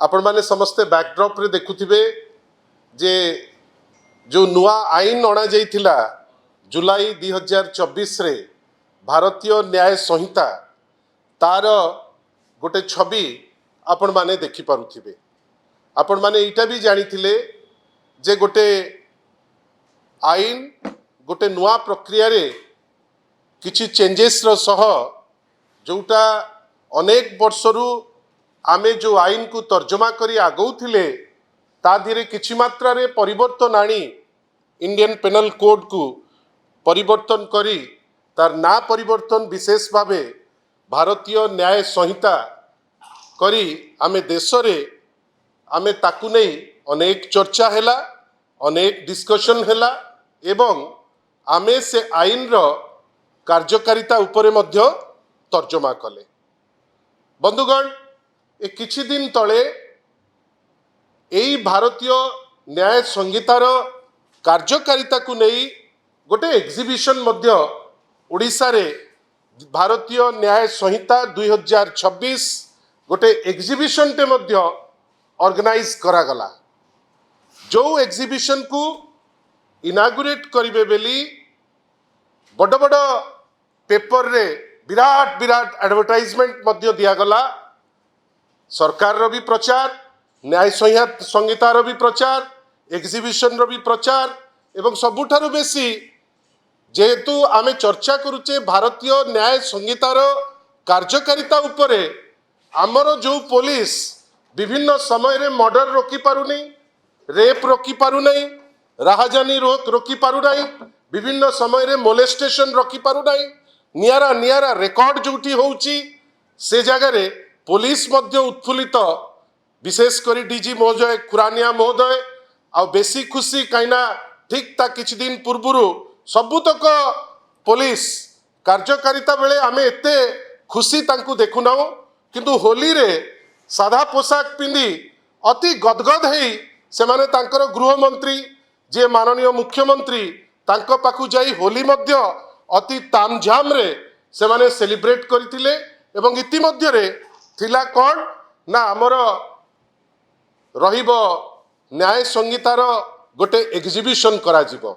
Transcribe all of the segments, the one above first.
आपण माने समस्ते बैकड्रॉप रे देखुथिबे जे जो नुआ आईन अणा जाइथिला जुलाई 2024 रे भारतीय न्याय संहिता तार गोटे छवि आपण माने देखि पारुथिबे। आपण माने इटा भी जानिथिले जे गोटे आईन गोटे नुआ प्रक्रिया रे किछि चेंजेस रो सह जोटा अनेक वर्षरु आमे जो आईन को तर्जमा करी आगौथिले ता धीरे किछि मात्रा रे परिवर्तन आनी इंडियन पेनल कोड को परिवर्तन करी तार ना परिवर्तन विशेष भावे भारतीय न्याय संहिता करी आमे देश रे आमे ताकु नै अनेक चर्चा हैला अनेक डिस्कशन हैला एवं आमे से आईन रो कार्यकारिता उपरे मध्य तर्जमा कले। बंधुगण ए किछि दिन तले एई भारतीय न्याय संहितार कार्यकारिता को नहीं गोटे एग्जिबिशन मध्य ओडिशा रे भारतीय न्याय संहिता 2026 गोटे एग्जिबिशन टे मध्य ऑर्गेनाइज करा गला। जो एग्जिबिशन को इनागुरेट करिवे बेली बड़ बड़ पेपर रे विराट विराट एडवर्टाइजमेंट मध्य दिया गला। सरकार रो भी प्रचार न्याय संहिता रो भी प्रचार एग्जिबिशन रो भी प्रचार एवं सबुठारु बेसी जेहेतु आमे चर्चा करुचे भारतीय न्याय संहितार कार्यकारिता उपरे आमर जो पुलिस विभिन्न समय रे मर्डर रोकी पारुनी रेप रोकी पारुनी राहाजानी रोकी पारुनाई विभिन्न समय रे मोलेस्टेशन रोकी पारुनाई नियारा नियारा रेकॉर्ड जोटी होउची से जगह रे पुलिस मध्य उत्फुल्लित विशेष करी डीजी महोदय खुरानिया महोदय आ बेसी खुशी कहीं ठीक ता किछि दिन पूर्वरु सबुतक पुलिस कार्यकारिता बेले आमे एते खुशी तांकु देखुना किंतु होली रे साधा पोशाक पिंधि अति गदगद हेई से माने तांकर गृह मंत्री जे माननीय मुख्यमंत्री तांको पाखु जाई होली मध्य अति तामझाम रे से माने सेलिब्रेट करथिले एवं इति मध्य रे थिला कोन ना हमर रहिबो न्याय संहितार गोटे एग्जिबिशन करा जिवो।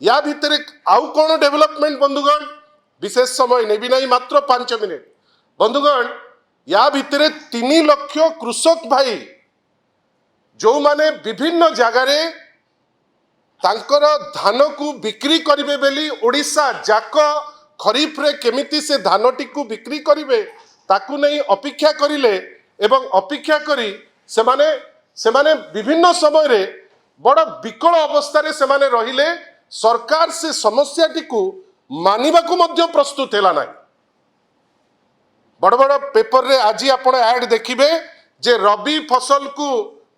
या भितरे आउ कोन डेवलपमेंट बंधुगण विशेष समय नेबी नहीं मात्र 5 मिनिट बंधुगण या भितरे 3 लाख कृषक भाई जो माने विभिन्न जगह रे तांकर धान को बिक्री करिवे बेली ओडिशा जाक खरीफ रे केमिति से धानटी को बिक्री करिवे ताकू नहीं अपेक्षा करिले एवं अपेक्षा करी सेमाने विभिन्न समय रे बड़ विकल अवस्था रे सेमाने रहिले सरकार से समस्या टी मानिबा को मध्य प्रस्तुत हैला नाही। बड़ बड़ पेपर रे आज आपण ऐड देखिबे जे रबी फसल को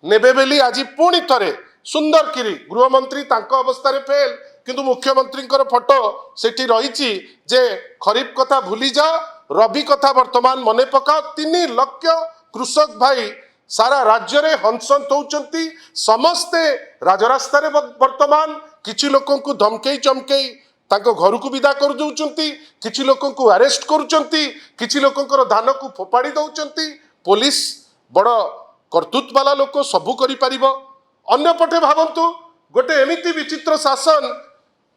नेबे बेली आज पुणी थरे सुंदर किरी गृह मंत्री तांको अवस्था रे फेल किंतु मुख्यमंत्री फोटो सेठी रही जे खरीफ कथा भूली जा रबी कथा वर्तमान मने पकाओ 3 लाख कृषक भाई सारा राज्य रे हंसंत होउचंती समस्ते राजरास्ता रे वर्तमान किछि लोकन को धमकेई चमकेई तांको घर को विदा कर दउचंती किछि लोकन को अरेस्ट करूचंती किछि लोकन धान को फोपाड़ी दउचंती पुलिस बड़ कर्तृत्व वाला लोक सबु करि परिबो। अन्य पटे भावंतु गोटे एमिति विचित्र शासन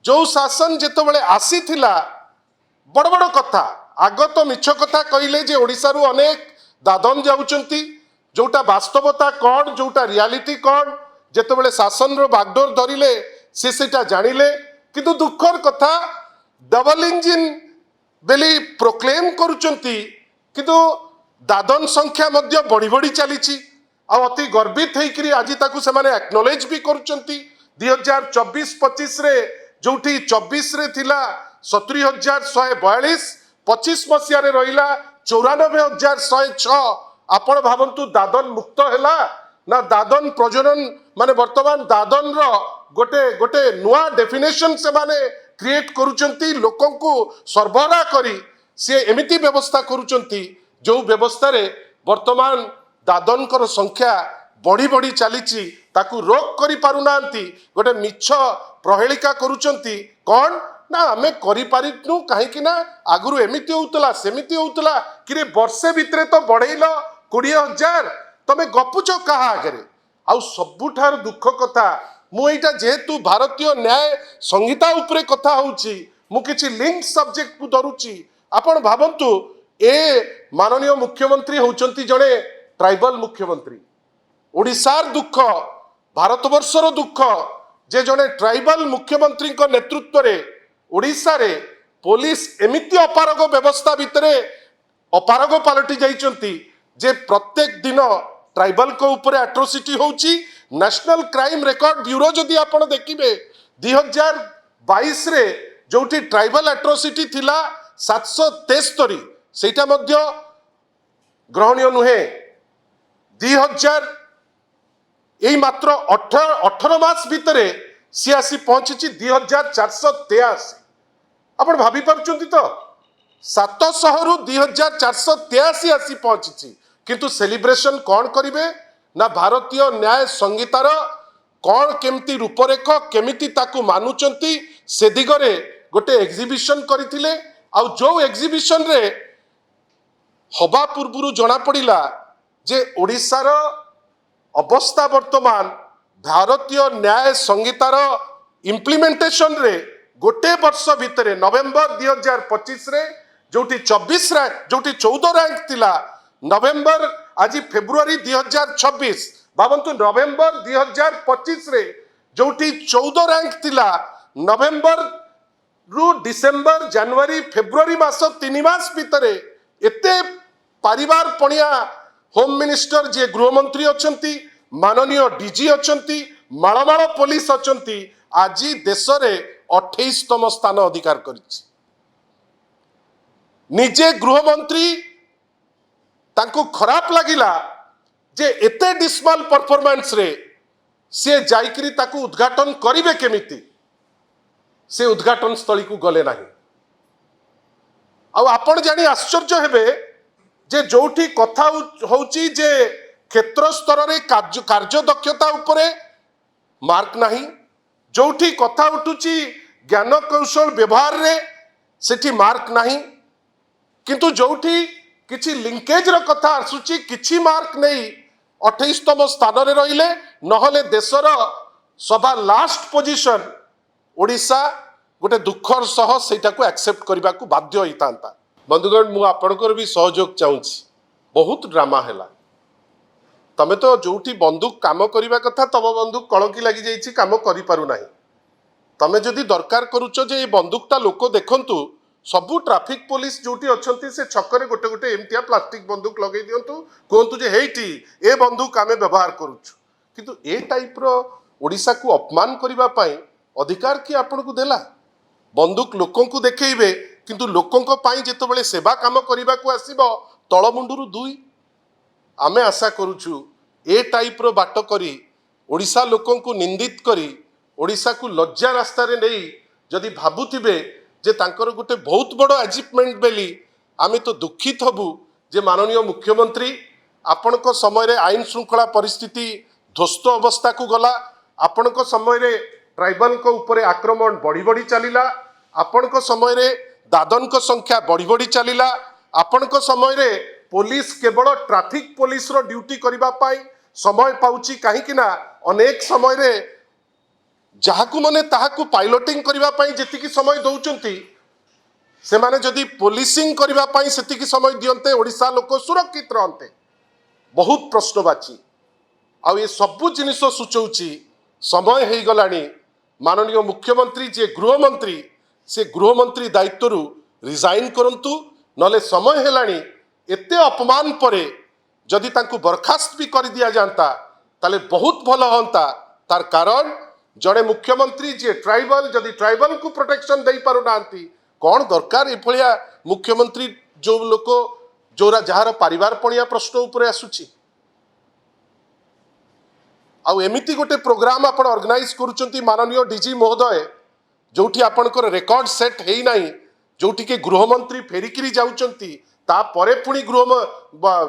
जो शासन जेतो बेले आसी थिला बड़ बड़ कथा आग तो मिछ कथा कहले जे ओडिसा रु अनेक दादन जाउचंती जोटा वास्तवता कौन जोटा रियालिटी कौन जेतो बेले शासन रो बागडोर धरिले से सेटा जानिले किंतु दुखर कथा डबल इंजिन बेली प्रोक्लेम करूचंती किंतु दादन संख्या मध्य बढ़ी बढ़ी चलीची आ अति गर्वित हेकरी आज ताकू से माने एक्नॉलेज भी करूचंती 2024-25 रे जोठी 24 रे थिला 70,142 25 मसिया रे रहिला 94,106 आपण भावंतु दादन मुक्त हैला ना दादन प्रजनन माने वर्तमान दादन रो गोटे गोटे नुआ डेफिनेशन से माने क्रिएट करूचंती लोकन को सरबरा करी से एमिति व्यवस्था करूचंती जो व्यवस्था रे वर्तमान दादन कर संख्या बढ़ी बढ़ी चलीची ताकू रोक करि पारुनांती गोटे मिछ प्रहेलिका करूचंती कौन ना आमे करि पारिनु काहे कि ना आगुरु एमिति होउतला सेमिति होउतला कि रे वर्षे भितरे तो बढ़ेइलो 20,000 तमे गपुच कहा आगे आउ सबुठार दुख कथा मुझा जेहेतु भारतीय न्याय संहिता उपरे कथा होउची मु किछि लिंक सब्जेक्ट को धरुची आपण भाबंतु ए माननीय मुख्यमंत्री होउचंती जणे ट्राइबल मुख्यमंत्री ओडिशार दुख भारतवर्षर दुख जे जणे ट्राइबल मुख्यमंत्री नेतृत्व रे ओडिशा रे पुलिस एमिति अपारग व्यवस्था भितरे अपारग पलटि जाइचंती जे प्रत्येक दिन ट्राइबल को ऊपर एट्रोसिटी होउची नेशनल क्राइम रिकॉर्ड ब्यूरो जदि आपण देखिबे 2022 रे जोठी ट्राइबल एट्रोसिटी थिला 773 सेटा मध्य ग्रहणीय नुहे 2000 यही मात्र 18 मास भितरे सी आसी पहुंची 2483 आपण भाभी पार्चंती तो 700 रु 2483 आसी पहुंची किंतु सेलिब्रेशन कौन करिवे ना भारतीय न्याय संहितार कौन केमती रूपरेख केमिति ताकू मानुचंती से दिगरे गोटे एग्जिबिशन करथिले आ जो एग्जिबिशन रे हबा पूर्वरु जना पड़िला जे ओडिशार अवस्था वर्तमान भारतीय न्याय संहितार इम्प्लीमेंटेशन रे गोटे वर्ष भितरे नवेम्बर 2025 रे जोटी 24 रैंक जोटी 14 रैंक थिला नवेम्बर आज फेब्रुआरी 2026 भावंतु नवेम्बर 2025 रे जोटी 14 रैंक थिला नवेम्बर रु डिसेम्बर जनवरी फेब्रुआरी मास 3 मास भितरे एते परिवार पणिया होम मिनिस्टर जे गृहमंत्री अछंती माननीय डीजी अछंती माळमाळ पुलिस अछंती आज देश रे 28तम स्थान अधिकार करिछि निजे गृहमंत्री तांको खराब लागिला जे एते डिस्माल परफॉर्मेंस रे से जाइकरी ताकू उद्घाटन करिवे केमिति से उद्घाटन स्थली को गले नाही आ आपण जानी आश्चर्य हेबे जे जोठी कथा होउची जे क्षेत्र स्तर रे कार्य दक्षता उपरे मार्क नाही जोठी कथा उठुची ज्ञान कौशल व्यवहार रे सेठी मार्क नाही किंतु जोठी किछि लिंकेज रो कथा आसुची किछि मार्क नहीं 28तम स्थान रे रहिले नहले देशर सभा लास्ट पोजीशन ओडिशा गोटे दुखर सह सेटा को एक्सेप्ट करबा को बाध्य होइतांता बंधुगण मु आपनकर भी सहयोग चाहूँगी बहुत ड्रामा है तमें तो जोठी बंदूक काम करने कथा तब बंदूक कलंकी लगी जाइए कम कर तमें जदि दरकार करुच जे बंदूकटा लोक देखंतु सबू ट्रैफिक पुलिस जोटी अच्छी से छकरे गोटे गोटे एमतिया प्लास्टिक बंदूक लगे दिंतु कहतु जे हेठी ए बंदूक आम व्यवहार करुचु किंतु ए टाइप रो ओडिशा को अपमान करने अधिकार किए आपन को देला बंदूक लोकों को देखइबे किंतु लोकों जितेबाला सेवा कम करने को आसब तलमुंडू दुई आमे आशा करुचु ए टाइप रो बाट करी ओडिशा लोकों को निंदित करी ओडिशा को लज्जा रास्ता रे नहीं जदि भाबुथिबे जे तांकर गोटे बहुत बड़ अचिवमेंट बेली आमे तो दुखित हबु जे माननीय मुख्यमंत्री आपण को समय रे आईन श्रृंखला परिस्थिति ध्वस्त अवस्था को गला आपण को समय रे ट्राइबल को ऊपर आक्रमण बढ़ी बढ़ी चलिला आपण को समय रे दादन को संख्या बढ़ी बढ़ी चलिला आपण को समय रे पुलिस केवल ट्रैफिक पुलिस रो ड्यूटी करिबा पाई समय पाउची काहे ना अनेक समय रे जहाकू माने ताहाकू पाइलटिंग करिबा पाई जेतिकी समय दउचंती से माने जदि पुलिसिंग करिबा पाई सेतिकी समय दियंते ओडिशा लोक सुरक्षित रहंते बहुत प्रश्नवाची आ ये सबु जिनिस सूचौची समय हे गलानी माननीय मुख्यमंत्री जे गृहमंत्री से गृहमंत्री दायित्व रिजाइन करंतु नले समय हेलानी एते अपमान परे जदि तांकु बरखास्त भी कर दिया जाता ताले बहुत भल होता तार कारण जड़े मुख्यमंत्री जे ट्राइबल जदि ट्राइबल को प्रोटेक्शन दे पारु नांती कौन दरकार एभलिया मुख्यमंत्री जो लोक जोरा जहार परिवार पणिया प्रश्न उपरे आसुची आउ एमिति गोटे प्रोग्राम आपण ऑर्गेनाइज करूचंती माननीय डीजी महोदय जोठी आपणकर रेकॉर्ड सेट हेई नाही जोठी के गृहमंत्री फेरिकिरी जाउचंती ता परे पुणी गृह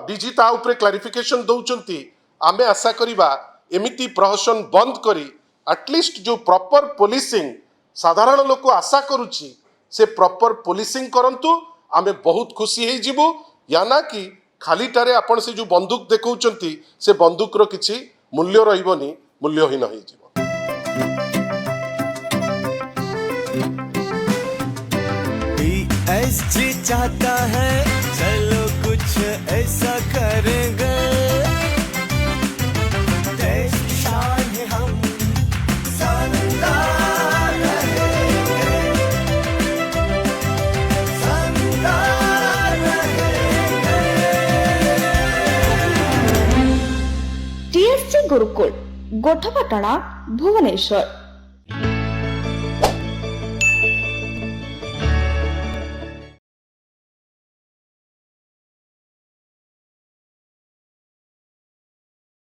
डीजी ता उपरे क्लारिफिकेशन दउचंती आमे आशा करिबा एमिति प्रहसन बंद करी एटलिस्ट जो प्रॉपर पुलिसिंग साधारण लोक आशा करुची से प्रॉपर पुलिसिंग करंतु आमे बहुत खुशी हे जिवु या ना कि खालीटारे आपण से जो बंदूक देखौचंती से बंदूक रो किछि मूल्य रहिबनी मूल्यहीन होई जिवो। PSG चाहता है चलो कुछ ऐसा करेंगे, देश की शान है हम शानदार रहेंगे, शानदार रहेंगे। TSG गुरुकुल गोठपाटणा भुवनेश्वर।